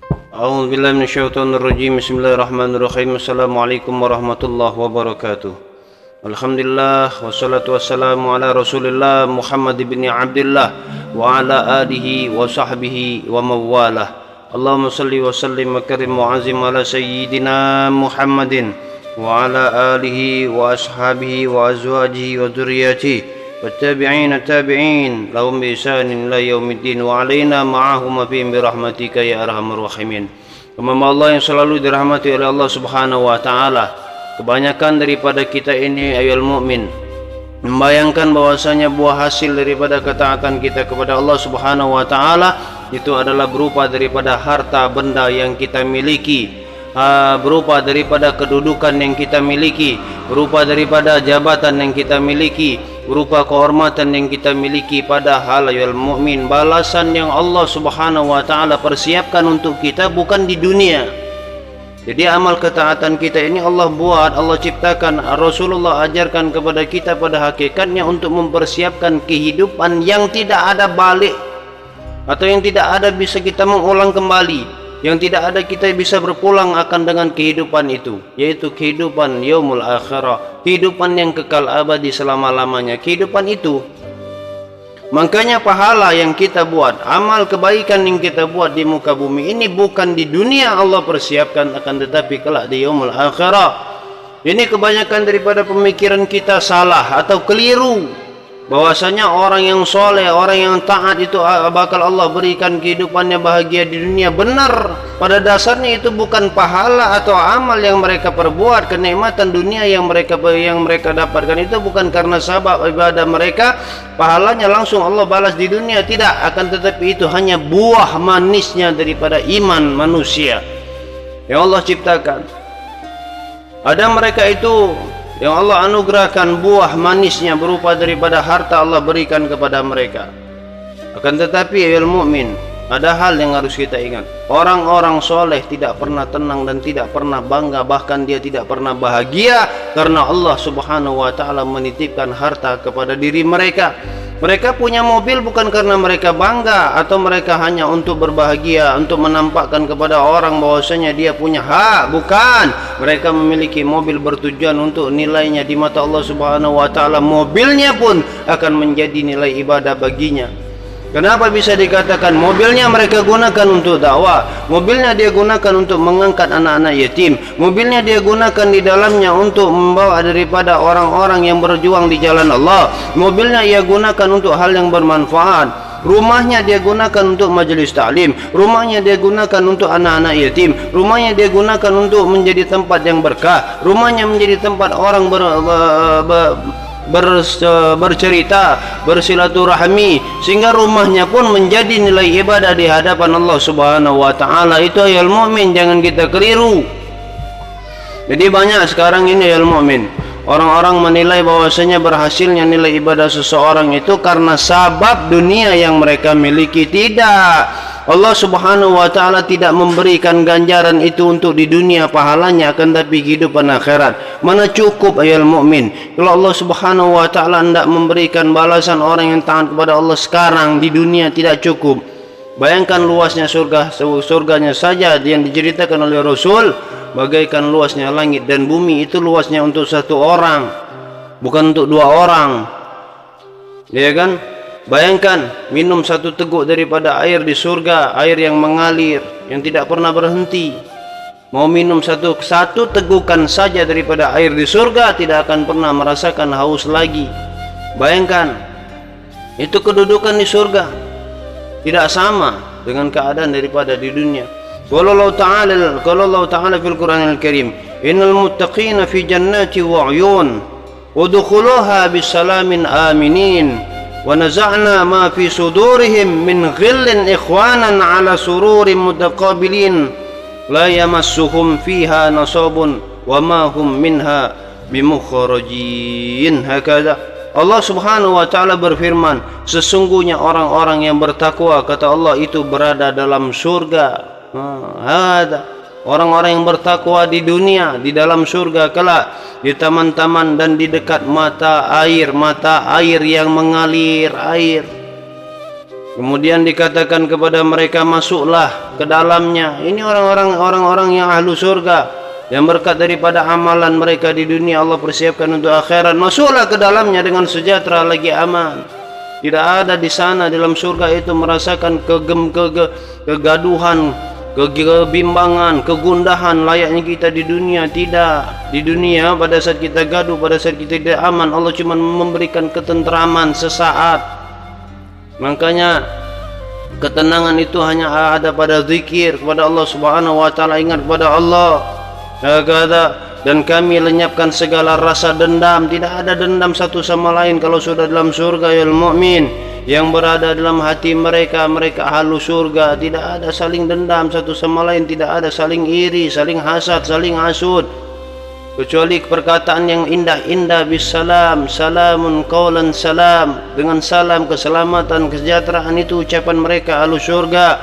A'udzu billahi minasyaitonir rajim. Bismillahirrahmanirrahim. Assalamualaikum warahmatullahi wabarakatuh. Alhamdulillah wassalatu wassalamu ala Rasulillah Muhammad bin Abdullah wa ala alihi wa sahbihi wa mawalah. Allahumma salli wa sallim wa karim wa azim ala sayyidina Muhammadin wa ala alihi wa ashabihi wa azwajihi wa dzurriyyatihi والتابعين التابعين لهم بإحسان إلى يوم الدين وعلينا معهم فيهم برحمتك يا أرحم الراحمين. Hamba Allah yang selalu dirahmati oleh Allah Subhanahu wa taala. Kebanyakan daripada kita ini ayol mukmin membayangkan bahwasanya buah hasil daripada ketaatan kita kepada Allah Subhanahu wa taala itu adalah berupa daripada harta benda yang kita miliki, berupa daripada kedudukan yang kita miliki, berupa daripada jabatan yang kita miliki, berupa kehormatan yang kita miliki. Padahal ya mukmin, balasan yang Allah Subhanahu wa taala persiapkan untuk kita bukan di dunia. Jadi amal ketaatan kita ini Allah buat, Allah ciptakan, Rasulullah ajarkan kepada kita pada hakikatnya untuk mempersiapkan kehidupan yang tidak ada balik, atau yang tidak ada bisa kita mengulang kembali, yang tidak ada kita bisa berpulang akan dengan kehidupan itu, yaitu kehidupan yaumul akhirah, kehidupan yang kekal abadi selama-lamanya. Kehidupan itu, makanya pahala yang kita buat, amal kebaikan yang kita buat di muka bumi ini bukan di dunia Allah persiapkan, akan tetapi kelak di yaumul akhirah. Ini kebanyakan daripada pemikiran kita salah atau keliru, bahwasanya orang yang soleh, orang yang taat itu bakal Allah berikan kehidupannya bahagia di dunia. Benar, pada dasarnya itu bukan pahala atau amal yang mereka perbuat, kenikmatan dunia yang mereka dapatkan itu bukan karena sebab ibadah mereka, pahalanya langsung Allah balas di dunia, tidak. Akan tetapi itu hanya buah manisnya daripada iman manusia yang Allah ciptakan. Ada mereka itu yang Allah anugerahkan buah manisnya berupa daripada harta Allah berikan kepada mereka. Akan tetapi ya mukmin, ada hal yang harus kita ingat. Orang-orang soleh tidak pernah tenang dan tidak pernah bangga, bahkan dia tidak pernah bahagia karena Allah Subhanahu wa taala menitipkan harta kepada diri mereka. Mereka punya mobil bukan karena mereka bangga atau mereka hanya untuk berbahagia, untuk menampakkan kepada orang bahwasanya dia punya hak, bukan. Mereka memiliki mobil bertujuan untuk nilainya di mata Allah Subhanahu wa taala. Mobilnya pun akan menjadi nilai ibadah baginya. Kenapa bisa dikatakan mobilnya mereka gunakan untuk dakwah, mobilnya dia gunakan untuk mengangkat anak-anak yatim, mobilnya dia gunakan di dalamnya untuk membawa daripada orang-orang yang berjuang di jalan Allah, mobilnya ia gunakan untuk hal yang bermanfaat, rumahnya dia gunakan untuk majelis taklim, rumahnya dia gunakan untuk anak-anak yatim, rumahnya dia gunakan untuk menjadi tempat yang berkah, rumahnya menjadi tempat orang bercerita, bersilaturahmi, sehingga rumahnya pun menjadi nilai ibadah di hadapan Allah Subhanahu wa taala. Itu ayat mukmin, jangan kita keliru. Jadi banyak sekarang ini ayat mukmin, orang-orang menilai bahwasanya berhasilnya nilai ibadah seseorang itu karena sabab dunia yang mereka miliki. Tidak. Allah Subhanahu wa taala tidak memberikan ganjaran itu untuk di dunia pahalanya, akan tapi kehidupan akhirat. Mana cukup ayat mukmin kalau Allah Subhanahu wa taala hendak memberikan balasan orang yang taat kepada Allah sekarang di dunia tidak cukup. Bayangkan luasnya surganya saja yang diceritakan oleh Rasul, bagaikan luasnya langit dan bumi. Itu luasnya untuk satu orang, bukan untuk dua orang, ya kan? Bayangkan minum satu teguk daripada air di surga, air yang mengalir, yang tidak pernah berhenti. Mau minum satu tegukan saja daripada air di surga, tidak akan pernah merasakan haus lagi. Bayangkan, itu kedudukan di surga tidak sama dengan keadaan daripada di dunia. Qala Allah Ta'ala fil Qur'anil Karim, innal muttaqina fi jannati wa 'uyun udkhuluha bisalamin aminin ونزعنا ما في صدورهم من غل إخوانا على سرور متقابلين لا يمسهم فيها نصب وما هم منها بمخرجين. هكذا Allah Subhanahu wa taala berfirman, sesungguhnya orang-orang yang bertakwa, kata Allah, itu berada dalam surga. Orang-orang yang bertakwa di dunia di dalam surga kelak, di taman-taman dan di dekat mata air yang mengalir air. Kemudian dikatakan kepada mereka, masuklah ke dalamnya. Ini orang-orang yang ahlu surga, yang berkat daripada amalan mereka di dunia Allah persiapkan untuk akhirat. Masuklah ke dalamnya dengan sejahtera lagi aman. Tidak ada di sana dalam surga itu merasakan kegaduhan, kebimbangan, kegundahan layaknya kita di dunia. Tidak. Di dunia pada saat kita gaduh, pada saat kita tidak aman, Allah cuma memberikan ketentraman sesaat. Makanya ketenangan itu hanya ada pada zikir kepada Allah Subhanahu wa taala, ingat kepada Allah. Dan kami lenyapkan segala rasa dendam. Tidak ada dendam satu sama lain kalau sudah dalam surga ya mukmin. Yang berada dalam hati mereka, mereka ahlu surga, tidak ada saling dendam satu sama lain, tidak ada saling iri, saling hasad, saling hasud, kecuali perkataan yang indah-indah. Bisalam, salamun qaulan salam, dengan salam, keselamatan, kesejahteraan, itu ucapan mereka ahlu surga.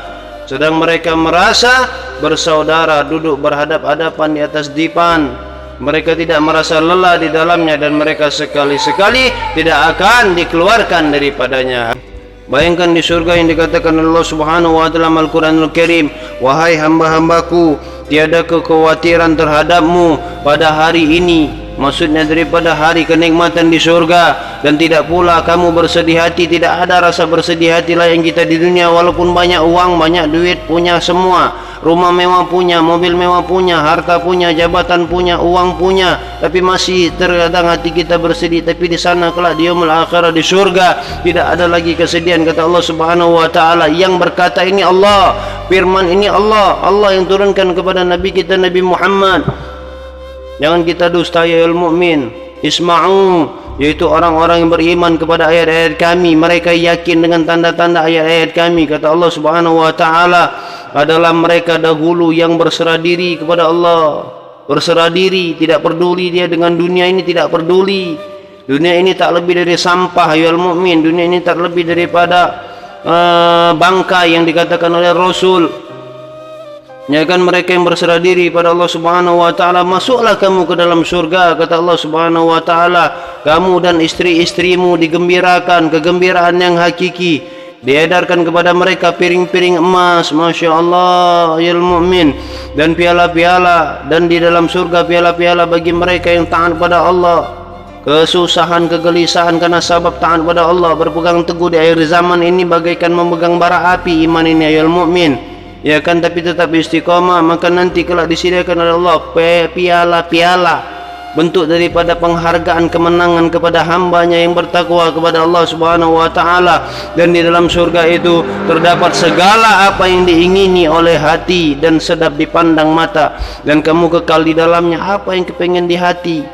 Sedang mereka merasa bersaudara, duduk berhadap-hadapan di atas dipan. Mereka tidak merasa lelah di dalamnya, dan mereka sekali-sekali tidak akan dikeluarkan daripadanya. Bayangkan di surga yang dikatakan Allah Subhanahu wa taala dalam Al-Qur'anul Karim, wahai hamba-hambaku, tiada kekhawatiran terhadapmu pada hari ini. Maksudnya daripada hari kenikmatan di surga. Dan tidak pula kamu bersedih hati. Tidak ada rasa bersedih hati lah yang kita di dunia. Walaupun banyak uang, banyak duit, punya semua, rumah mewah punya, mobil mewah punya, harta punya, jabatan punya, uang punya, tapi masih terkadang hati kita bersedih. Tapi di sana kelak di yaumul akhirah, di surga, tidak ada lagi kesedihan. Kata Allah Subhanahu wa taala, yang berkata ini Allah, firman ini Allah, Allah yang turunkan kepada Nabi kita Nabi Muhammad. Jangan kita dusta ya mukmin. Isma'u, yaitu orang-orang yang beriman kepada ayat-ayat kami, mereka yakin dengan tanda-tanda ayat-ayat kami. Kata Allah Subhanahu wa taala, adalah mereka dahulu yang berserah diri kepada Allah. Berserah diri, tidak peduli dia dengan dunia ini, tidak peduli. Dunia ini tak lebih dari sampah ya mukmin. Dunia ini tak lebih daripada bangkai yang dikatakan oleh Rasul. Ya kan, mereka yang berserah diri pada Allah Subhanahu wa taala. Masuklah kamu ke dalam surga, kata Allah Subhanahu wa taala. Kamu dan istri-istrimu digembirakan kegembiraan yang hakiki. Diedarkan kepada mereka piring-piring emas, Masya Allah ya mukmin, dan piala-piala. Dan di dalam surga piala-piala bagi mereka yang taat pada Allah. Kesusahan, kegelisahan karena sabab taat pada Allah, berpegang teguh di akhir zaman ini bagaikan memegang bara api iman ini ya mukmin. Ya kan, tapi tetap istiqamah, maka nanti kelak disediakan oleh Allah piala-piala, bentuk daripada penghargaan kemenangan kepada hambanya yang bertakwa kepada Allah Subhanahu wa taala. Dan di dalam surga itu terdapat segala apa yang diingini oleh hati dan sedap dipandang mata, dan kamu kekal di dalamnya. Apa yang kepengen di hati,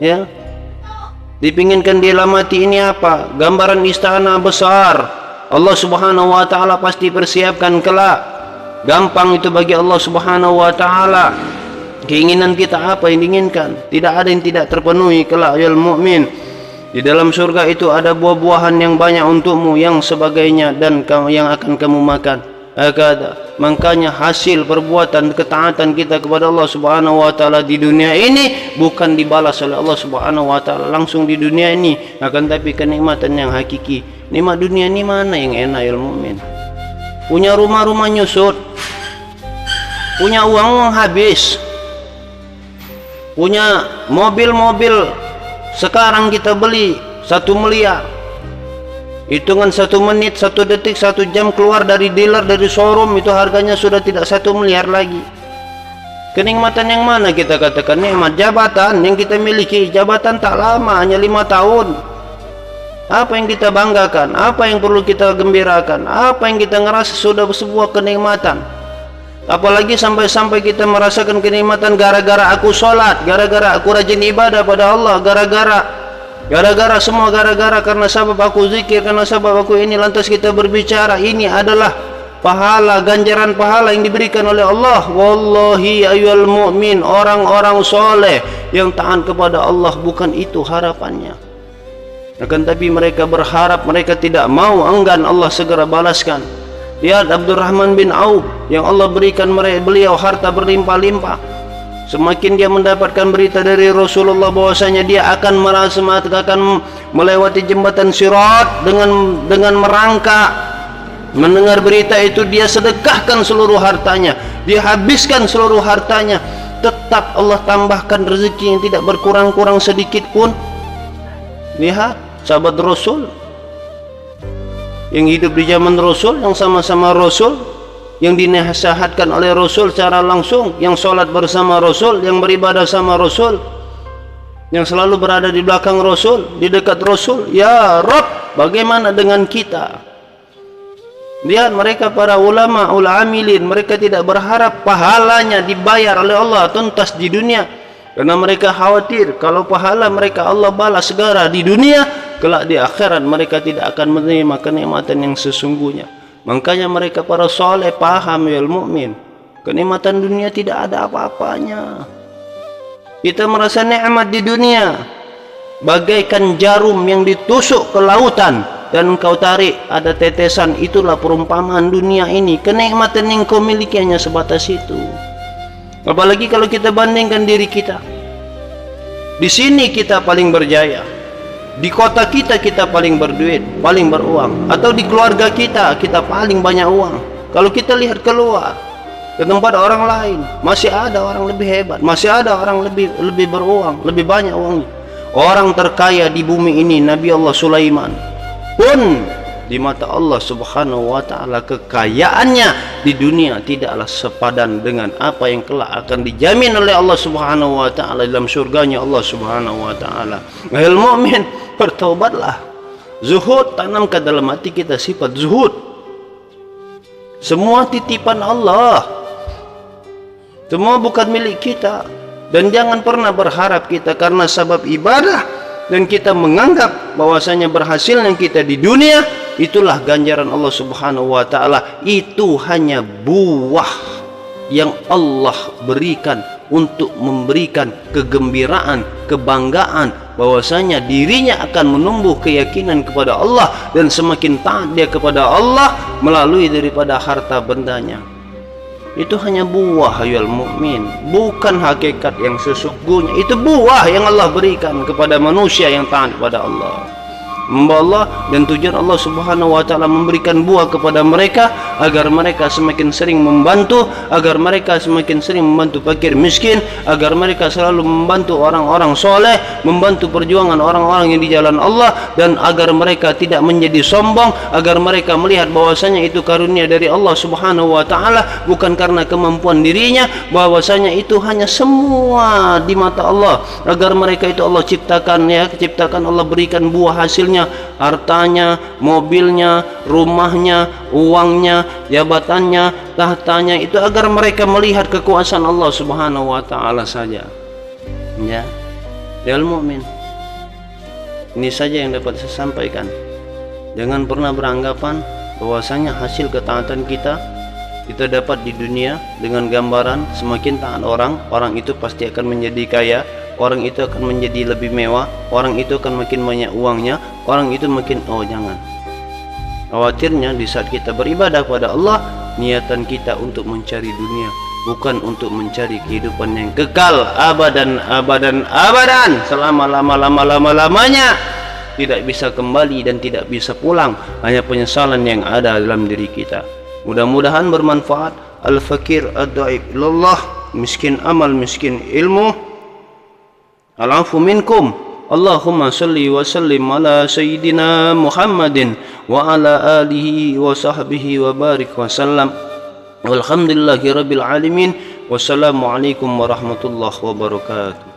ya, dipinginkan di dalam hati ini apa? Gambaran istana besar Allah Subhanahu wa taala pasti persiapkan kelak. Gampang itu bagi Allah Subhanahu wa taala. Keinginan kita apa yang diinginkan, tidak ada yang tidak terpenuhi kelak ya mukmin. Di dalam surga itu ada buah-buahan yang banyak untukmu, yang sebagainya, dan yang akan kamu makan. Makanya hasil perbuatan ketaatan kita kepada Allah Subhanahu wa taala di dunia ini bukan dibalas oleh Allah Subhanahu wa taala langsung di dunia ini, akan tapi kenikmatan yang hakiki. Nikmat dunia ini mana yang enak ya mukmin? Punya rumah-rumah nyusut, punya uang habis, punya mobil-mobil sekarang kita beli 1 miliar. Hitungan 1 menit, 1 detik, 1 jam keluar dari dealer, dari showroom, itu harganya sudah tidak 1 miliar lagi. Kenikmatan yang mana kita katakan nikmat? Jabatan yang kita miliki, jabatan tak lama, hanya 5 tahun. Apa yang kita banggakan? Apa yang perlu kita gembirakan? Apa yang kita ngerasa sudah sebuah kenikmatan? Apalagi sampai-sampai kita merasakan kenikmatan gara-gara aku sholat, gara-gara aku rajin ibadah pada Allah, gara-gara semua gara-gara karena sabab aku zikir, karena sabab aku ini. Lantas kita berbicara ini adalah pahala, ganjaran pahala yang diberikan oleh Allah. Wallahi ayyuhal mu'min, orang-orang soleh yang taat kepada Allah, bukan itu harapannya. Akan tapi mereka berharap, mereka tidak mau, enggan Allah segera balaskan. Lihat Abdurrahman bin Auf yang Allah berikan beliau harta berlimpah-limpah. Semakin dia mendapatkan berita dari Rasulullah bahwasanya dia akan melewati jembatan Sirat dengan merangkak Mendengar berita itu dia sedekahkan seluruh hartanya, dia habiskan seluruh hartanya, tetap Allah tambahkan rezeki yang tidak berkurang-kurang sedikit pun. Lihat sahabat Rasul yang hidup di zaman Rasul, yang sama-sama Rasul, yang dinasihatkan oleh Rasul secara langsung, yang sholat bersama Rasul, yang beribadah sama Rasul, yang selalu berada di belakang Rasul, di dekat Rasul. Ya Rabb, bagaimana dengan kita? Lihat mereka para ulama, ul-amilin, mereka tidak berharap pahalanya dibayar oleh Allah tuntas di dunia, karena mereka khawatir kalau pahala mereka Allah balas segera di dunia, kelak di akhirat mereka tidak akan menerima kenikmatan yang sesungguhnya. Makanya mereka para soleh paham, ya mukmin, kenikmatan dunia tidak ada apa-apanya. Kita merasa nikmat di dunia bagaikan jarum yang ditusuk ke lautan dan engkau tarik ada tetesan. Itulah perumpamaan dunia ini. Kenikmatan yang kau miliki hanya sebatas itu. Apalagi kalau kita bandingkan diri kita. Di sini kita paling berjaya, di kota kita kita paling berduit, paling beruang, atau di keluarga kita kita paling banyak uang. Kalau kita lihat keluar ke tempat orang lain, masih ada orang lebih hebat, masih ada orang lebih beruang, lebih banyak uangnya. Orang terkaya di bumi ini Nabi Allah Sulaiman pun di mata Allah Subhanahu wa ta'ala kekayaannya di dunia tidaklah sepadan dengan apa yang kelak akan dijamin oleh Allah Subhanahu wa ta'ala dalam surganya Allah Subhanahu wa ta'ala. Wahai mukmin, bertaubatlah, zuhud, tanamkan dalam hati kita sifat zuhud. Semua titipan Allah, semua bukan milik kita, dan jangan pernah berharap kita karena sebab ibadah dan kita menganggap bahwasanya berhasilnya kita di dunia itulah ganjaran Allah Subhanahu wa ta'ala. Itu hanya buah yang Allah berikan untuk memberikan kegembiraan, kebanggaan bahwasanya dirinya akan menumbuh keyakinan kepada Allah dan semakin taat dia kepada Allah melalui daripada harta bendanya. Itu hanya buah, ayol mukmin, bukan hakikat yang sesungguhnya. Itu buah yang Allah berikan kepada manusia yang taat kepada Allah, hamba Allah, dan tujuan Allah Subhanahu wa ta'ala memberikan buah kepada mereka agar mereka semakin sering membantu, agar mereka semakin sering membantu fakir miskin, agar mereka selalu membantu orang-orang soleh, membantu perjuangan orang-orang yang di jalan Allah, dan agar mereka tidak menjadi sombong, agar mereka melihat bahwasanya itu karunia dari Allah Subhanahu wa ta'ala, bukan karena kemampuan dirinya, bahwasanya itu hanya semua di mata Allah, agar mereka itu Allah ciptakan, ya, ciptakan Allah berikan buah hasilnya, hartanya, mobilnya, rumahnya, uangnya, jabatannya, tahtanya, itu agar mereka melihat kekuasaan Allah Subhanahu wa ta'ala saja. Ya, ya mukmin, ini saja yang dapat saya sampaikan. Jangan pernah beranggapan bahwasanya hasil ketaatan kita dapat di dunia dengan gambaran semakin taat orang itu pasti akan menjadi kaya, orang itu akan menjadi lebih mewah, orang itu akan makin banyak uangnya, orang itu makin, oh jangan. Khawatirnya di saat kita beribadah pada Allah, niatan kita untuk mencari dunia, bukan untuk mencari kehidupan yang kekal abadan selama-lamanya, tidak bisa kembali dan tidak bisa pulang, hanya penyesalan yang ada dalam diri kita. Mudah-mudahan bermanfaat. Al-fakir ad-da'ib ilallah, miskin amal, miskin ilmu, al-afu minkum. Allahumma salli wa sallim ala sayyidina Muhammadin wa ala alihi wa sahbihi wa barik wa sallam. Walhamdulillahi rabbil alamin. Wassalamualaikum warahmatullahi wabarakatuh.